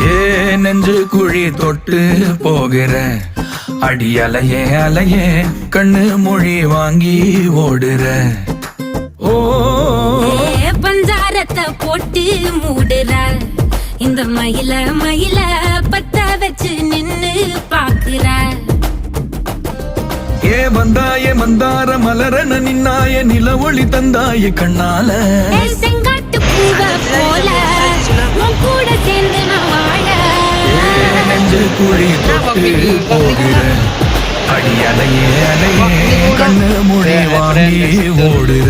ஏ நெஞ்சு குழி தொட்டு போகிற அடி அலையே அலையே கண்ணு மொழி வாங்கி ஓடுற. ஓ பஞ்சாரத்தை போட்டு மூடுற இந்த மயில மயில பத்த வச்சு நின்னு பாக்குற. ஏ வந்தாய மந்தார மலரன நின்னாய நில ஒளி தந்தாய கண்ணால. செங்காட்டு பூவ போல உன் கூட சேர்ந்து நான் வாழ. நெஞ்சு குழி தொட்டு போகிற அடி அலையே அலையே கண்ணு மொழி வாங்கி ஓடுற.